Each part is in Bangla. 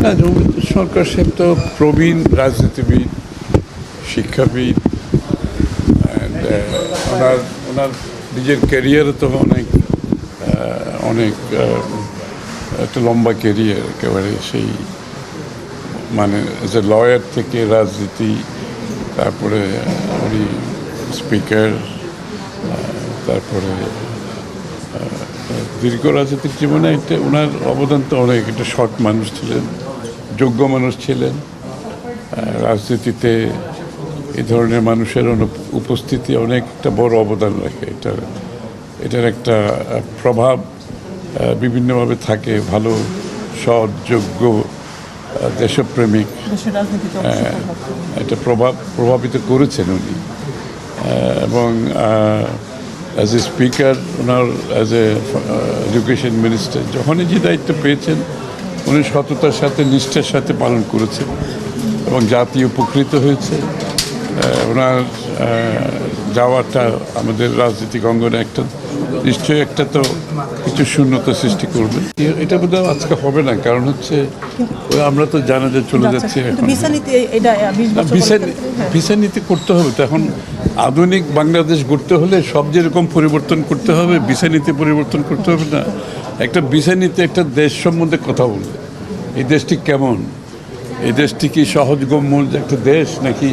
না, সরকার সাহেব তো প্রবীণ রাজনীতিবিদ, শিক্ষাবিদ, অ্যান্ড ওনার নিজের ক্যারিয়ারে তো অনেক একটা লম্বা ক্যারিয়ার, একেবারে সেই মানে এজ এ লয়ার থেকে রাজনীতি, তারপরে উনি স্পিকার, তারপরে দীর্ঘ রাজনৈতিক জীবনে ওনার অবদান তো অনেক। একটা সৎ মানুষ ছিলেন, যোগ্য মানুষ ছিলেন। রাজনীতিতে এই ধরনের মানুষের উপস্থিতি অনেক একটা বড় অবদান রাখে। এটার একটা প্রভাব বিভিন্নভাবে থাকে। ভালো, সৎ, যোগ্য, দেশপ্রেমিক, এটা প্রভাবিত করেছেন উনি। এবং as a speaker, owner as a education minister যখনই যে দায়িত্ব পেয়েছেন উনি সততার সাথে, নিষ্ঠার সাথে পালন করেছেন এবং জাতি উপকৃত হয়েছে। ওনার যাওয়াটা আমাদের রাজনৈতিক অঙ্গনে নিশ্চয়ই একটা তো কিছু শূন্যতা সৃষ্টি করবে। এটা বোধহয় আজকে হবে না, কারণ হচ্ছে আমরা তো জানা যে চলে যাচ্ছে। ভিসা নীতি করতে হবে তো। এখন আধুনিক বাংলাদেশ গড়তে হলে সব যেরকম পরিবর্তন করতে হবে, ভিসা নীতি পরিবর্তন করতে হবে না। একটা ভিসা নীতি একটা দেশ সম্বন্ধে কথা বলবে, এই দেশটি কেমন, এই দেশটি কি সহজগম্য একটা দেশ, নাকি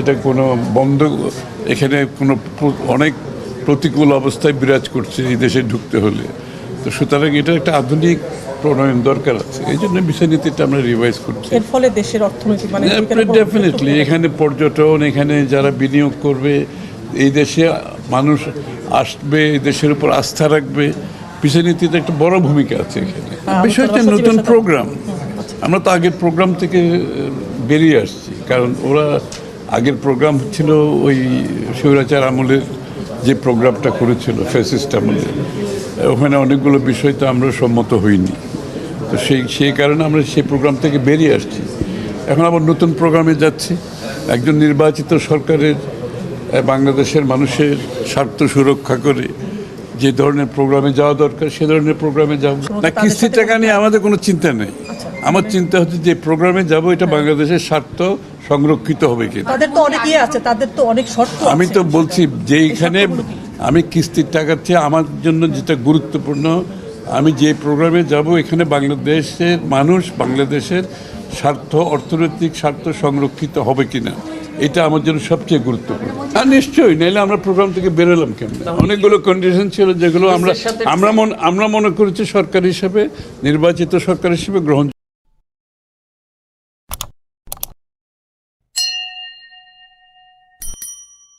এটা কোনো বন্ধ, এখানে কোনো অনেক প্রতিকূল অবস্থায় বিরাজ করছে এই দেশে ঢুকতে হলে। তো সুতরাং এটা একটা আধুনিক প্রণয়ন দরকার আছে। এই জন্য বিষয় নীতিটা আমরা রিভাইজ করছি। এর ফলে দেশের অর্থনীতি ডেফিনেটলি এখানে পর্যটন, এখানে যারা বিনিয়োগ করবে, এই দেশে মানুষ আসবে, এই দেশের উপর আস্থা রাখবে। বিষয় নীতিতে একটা বড় ভূমিকা আছে এখানে। বিষয়টা নতুন প্রোগ্রাম, আমরা তো আগের প্রোগ্রাম থেকে বেরিয়ে আসছি। কারণ ওরা আগের প্রোগ্রাম ছিল ওই স্বৈরাচার আমলের যে প্রোগ্রামটা করেছিল, ফ্যাসিস্ট আমলে, ওখানে অনেকগুলো বিষয় তো আমরা সম্মত হইনি। তো সেই কারণে আমরা সেই প্রোগ্রাম থেকে বেরিয়ে আসছি। এখন আবার নতুন প্রোগ্রামে যাচ্ছি। একজন নির্বাচিত সরকারের বাংলাদেশের মানুষের স্বার্থ সুরক্ষা করে যে ধরনের প্রোগ্রামে যাওয়া দরকার সে ধরনের প্রোগ্রামে যাব না। কিস্তির টাকা নিয়ে আমাদের কোনো চিন্তা নেই। আমার চিন্তা হচ্ছে যে প্রোগ্রামে যাব এটা বাংলাদেশের স্বার্থ সংরক্ষিত হবে কিনা। তাদের তো অনেক শর্ত। আমি তো বলছি যে এইখানে আমি কিস্তির টাকার চেয়ে আমার জন্য যেটা গুরুত্বপূর্ণ, আমি যে প্রোগ্রামে যাব এখানে বাংলাদেশের মানুষ, বাংলাদেশের স্বার্থ, অর্থনৈতিক স্বার্থ সংরক্ষিত হবে কিনা, এটা আমার জন্য সবচেয়ে গুরুত্বপূর্ণ। আর নিশ্চয়ই, নাহলে আমরা প্রোগ্রাম থেকে বেরোলাম কেমন? অনেকগুলো কন্ডিশন ছিল যেগুলো আমরা মনে করেছি সরকার হিসেবে, নির্বাচিত সরকার হিসেবে গ্রহণ